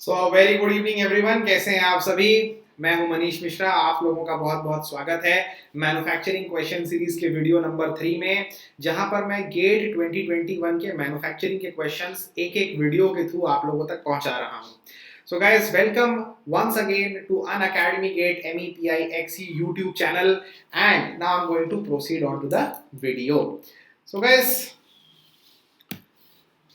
So very good evening everyone, कैसे हैं आप सभी। मैं हूं मनीष मिश्रा, आप लोगों का बहुत बहुत स्वागत है मैन्युफैक्चरिंग क्वेश्चन सीरीज के वीडियो नंबर 3 में, जहां पर मैं गेट 2021 के मैन्युफैक्चरिंग के क्वेश्चंस एक एक वीडियो के थ्रू आप लोगों तक पहुंचा रहा हूं। So guys, welcome once again to Unacademy Gate MEPI XE YouTube channel, and now I'm going to proceed on to the video. So guys,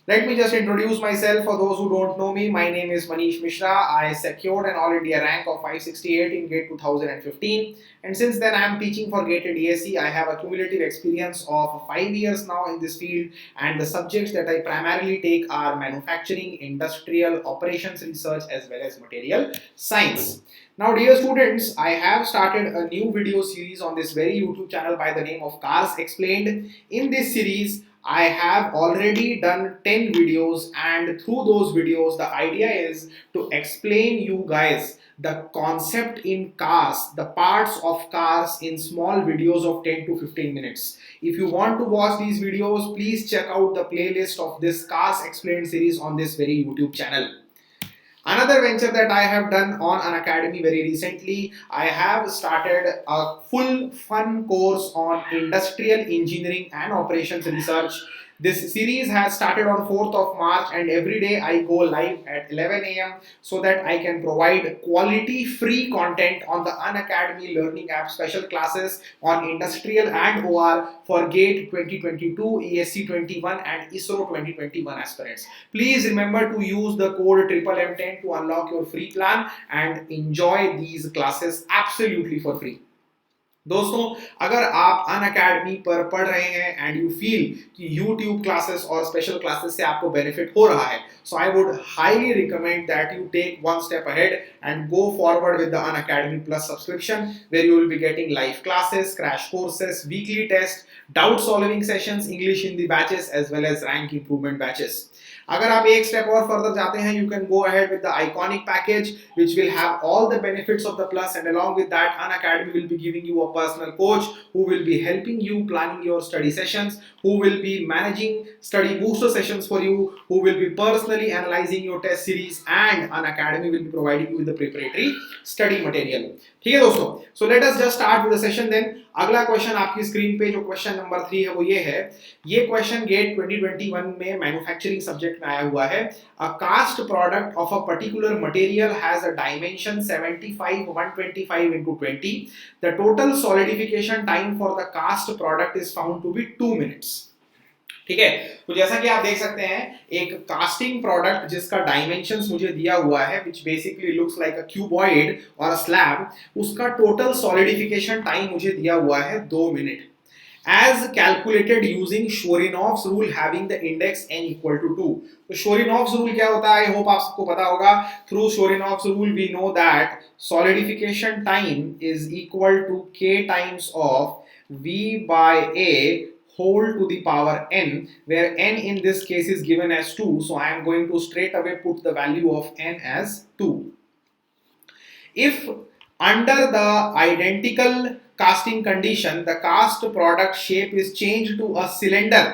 let me just introduce myself for those who don't know me. My name is Manish Mishra. I secured an All India rank of 568 in GATE 2015, and since then I am teaching for GATE DSE. I have a cumulative experience of 5 years now in this field, and the subjects that I primarily take are manufacturing, industrial, operations research, as well as material science. Now, dear students, I have started a new video series on this very YouTube channel by the name of Cars Explained. In this series, I have already done 10 videos, and through those videos the idea is to explain you guys the concept in cars, the parts of cars in small videos of 10 to 15 minutes. If you want to watch these videos, please check out the playlist of this Cars Explained series on this very YouTube channel. Another venture that I have done on Unacademy very recently, I have started a full fun course on industrial engineering and operations research. This series has started on 4th of March, and every day I go live at 11 a.m. so that I can provide quality free content on the Unacademy Learning App, special classes on industrial and OR for GATE 2022, ESC 21 and ISRO 2021 aspirants. Please remember to use the code MMM10 to unlock your free plan and enjoy these classes absolutely for free. दोस्तों, अगर आप Unacademy पर पढ़ रहे हैं and you feel कि YouTube classes और special classes से आपको बेनिफिट हो रहा है, so I would highly recommend that you take one step ahead and go forward with the Unacademy plus subscription, where you will be getting live classes, crash courses, weekly test, doubt solving sessions, English Hindi batches, as well as rank improvement batches. अगर आप एक स्टेप और further जाते हैं, you can go ahead with the iconic package which will have all the benefits of the plus, and along with that Unacademy will be giving you a personal coach who will be helping you planning your study sessions, who will be managing study booster sessions for you, who will be personally analyzing your test series, and Unacademy will be providing you with the preparatory study material. ठीक है दोस्तों, so let us just start with the session then. अगला question आपकी screen पे जो question number 3 है वो ये है. ये क्वेश्चन गेट 2021 में मैन्युफैक्चरिंग सब्जेक्ट में आया हुआ है. A cast product of a particular material has a dimension 75 125 into 20. The total solidification time for the cast product is found to be 2 minutes. ठीक है, तो जैसा कि आप देख सकते हैं, एक कास्टिंग प्रोडक्ट जिसका डायमेंशंस मुझे दिया हुआ है, which basically looks like a cuboid और अ स्लैब, उसका टोटल सॉलिडिफिकेशन टाइम मुझे दिया हुआ है 2 minute, as calculated using Shorinov's rule having the index n equal to 2. तो Shorinov's rule क्या होता है, आई होप आप सबको पता होगा. Through Shorinov's rule we know that solidification time is equal to k times of v by a whole to the power n, where n in this case is given as 2, so I am going to straight away put the value of n as 2. If under the identical casting condition the cast product shape is changed to a cylinder,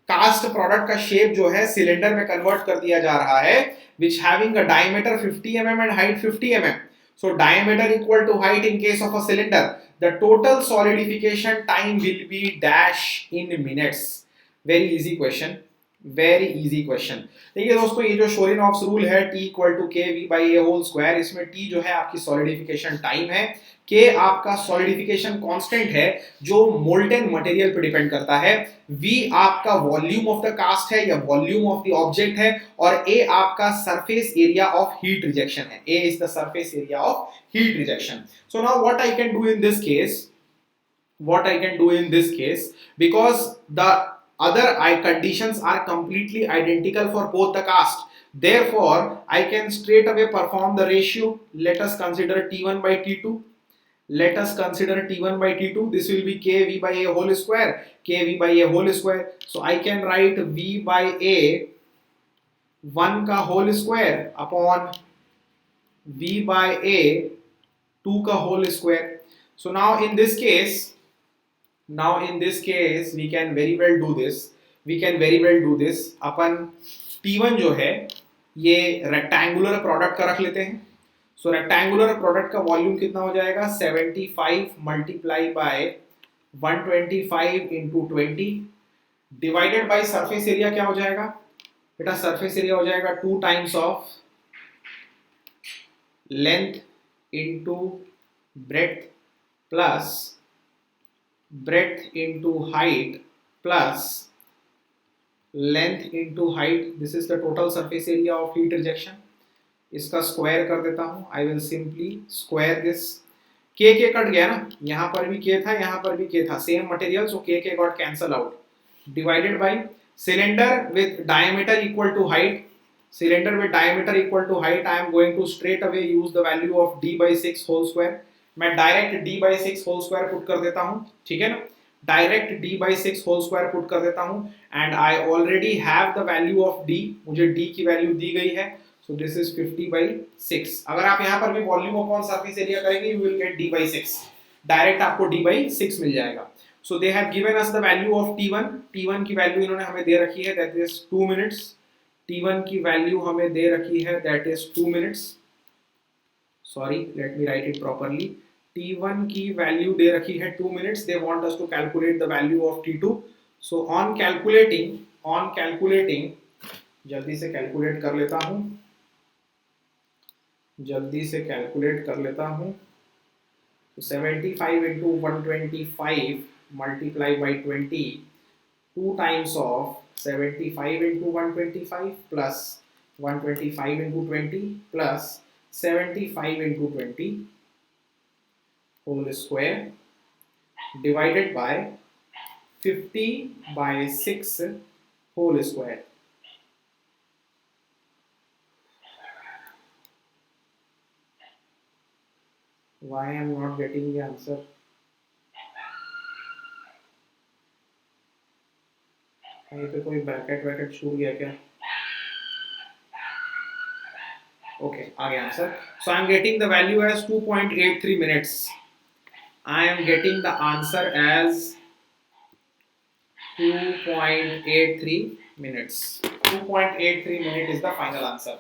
cast product का shape जो है cylinder में convert कर दिया जा रहा है, which having a diameter 50 mm and height 50 mm. So diameter equal to height in case of a cylinder. The total solidification time will be dash in minutes. Very easy question. Very easy question. देखिए दोस्तों, ये जो Chvorinov's rule है T equal to K V by A whole square, इसमें T जो है आपकी solidification time है, K आपका सॉलिडिफिकेशन कांस्टेंट है जो मोल्टेन मटेरियल पे डिपेंड करता है, V आपका वॉल्यूम ऑफ द कास्ट है या वॉल्यूम ऑफ द ऑब्जेक्ट है, और A आपका surface area of heat rejection है. A is the surface area of heat rejection. So now what I can do in this case, because the other conditions are completely identical for both the cast, therefore I can straight away perform the ratio. Let us consider T1 by T2. This will be kV by a whole square. So I can write V by a 1 का whole square upon V by a 2 का whole square. So now in this case we can very well do this. Upon T1 जो है ये rectangular product का रख लेते हैं। सो rectangular product का वॉल्यूम कितना हो जाएगा 75 multiply by 125 into 20 divided by surface area क्या हो जाएगा बेटा, सरफेस एरिया हो जाएगा 2 times of length into breadth plus breadth into height plus length into height. This is the total surface area of heat rejection. इसका square कर देता हूं। I will simply square this. K cut गया ना, यहाँ पर भी K था, यहाँ पर भी K था, same material, so K got cancel out. Divided by cylinder with diameter equal to height. Cylinder with diameter equal to height. I am going to straight away use the value of d by 6 whole square. मैं direct d by 6 whole square put कर देता हूं, ठीक है ना, direct d by 6 whole square put कर देता हूं and I already have the value of d, मुझे d की वैल्यू दी गई है, सो दिस इज 50 by 6। अगर आप यहां पर भी वॉल्यूम अपॉन सरफेस एरिया करेंगे you will get d by 6, direct आपको d by 6 मिल जाएगा। So they have given us the value of t1 की वैल्यू इन्होंने हमें दे रखी है, दैट इज 2 मिनट्स। t1 की वैल्यू हमें दे रखी है, that is 2 minutes. Sorry, let me write it properly. t1 की वैल्यू दे रखी है 2 minutes, they want us to calculate the value of t2। So on calculating जल्दी से कैलकुलेट कर लेता हूं, जल्दी से कैलकुलेट कर लेता हूं। तो 75 into 125 multiply by 20, 2 times of 75 into 125 plus 125 into 20 plus 75 into 20 whole square divided by 50 by 6 whole square. Why I am not getting the answer? कहीं पे कोई ब्रैकेट वैकेट छूट गया क्या? Okay, आ गया answer. So I am getting the value as 2.83 minutes. I am getting the answer as 2.83 minutes. 2.83 minute is the final answer.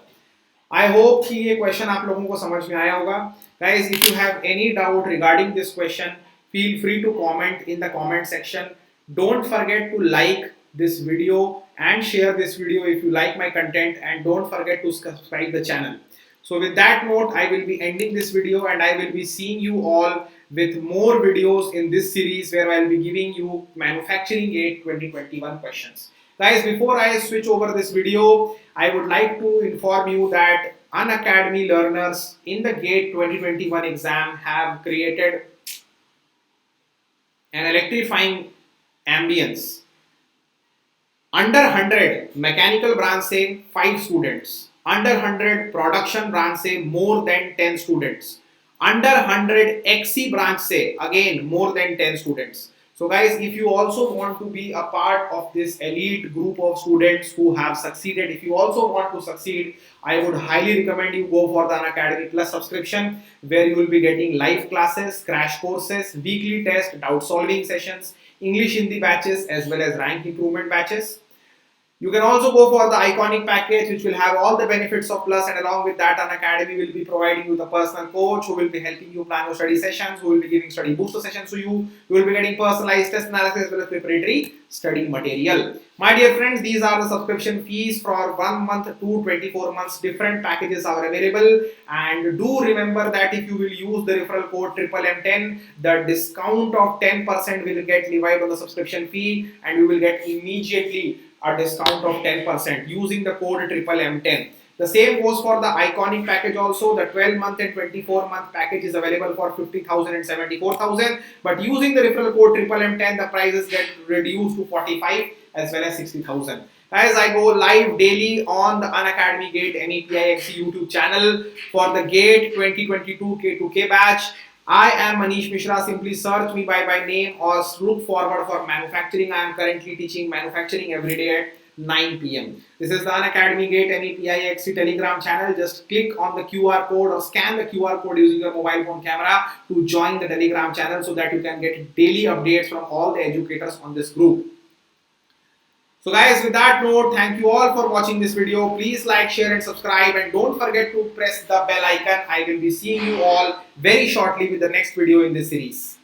I hope कि ये question आप लोगों को समझ में आया होगा। Guys, if you have any doubt regarding this question, feel free to comment in the comment section. Don't forget to like this video and share this video if you like my content, and don't forget to subscribe the channel. So with that note, I will be ending this video and I will be seeing you all with more videos in this series where I will be giving you Manufacturing GATE 2021 questions. Guys, before I switch over this video, I would like to inform you that Unacademy learners in the GATE 2021 exam have created an electrifying ambience. Under 100 mechanical branch से 5 students, under 100 production branch से more than 10 students, under 100 XC branch से again more than 10 students. So guys, if you also want to be a part of this elite group of students who have succeeded, if you also want to succeed, I would highly recommend you go for the Unacademy Plus subscription, where you will be getting live classes, crash courses, weekly test, doubt solving sessions, English Hindi batches as well as rank improvement batches. You can also go for the iconic package, which will have all the benefits of Plus, and along with that, Unacademy will be providing you the personal coach who will be helping you plan your study sessions, who will be giving study booster sessions to you. You will be getting personalized test analysis as well as preparatory study material. My dear friends, these are the subscription fees for 1 month to 24 months. Different packages are available, and do remember that if you will use the referral code MMM10, the discount of 10% will get levied on the subscription fee, and you will get immediately a discount of 10% using the code MMM10. The same goes for the iconic package also. The 12-month and 24-month package is available for 50,000 and 74,000. But using the referral code MMM10, the prices get reduced to 45 as well as 60,000. Guys, I go live daily on the Unacademy GATE MEPIXC YouTube channel for the GATE 2022 K2K batch. I am Manish Mishra. Simply search me by my name or look forward for manufacturing. I am currently teaching manufacturing every day at 9 p.m. This is the Unacademy GATE MEPIXC Telegram channel. Just click on the QR code or scan the QR code using your mobile phone camera to join the Telegram channel so that you can get daily updates from all the educators on this group. So guys, with that note, thank you all for watching this video. Please like, share and subscribe, and don't forget to press the bell icon. I will be seeing you all very shortly with the next video in this series.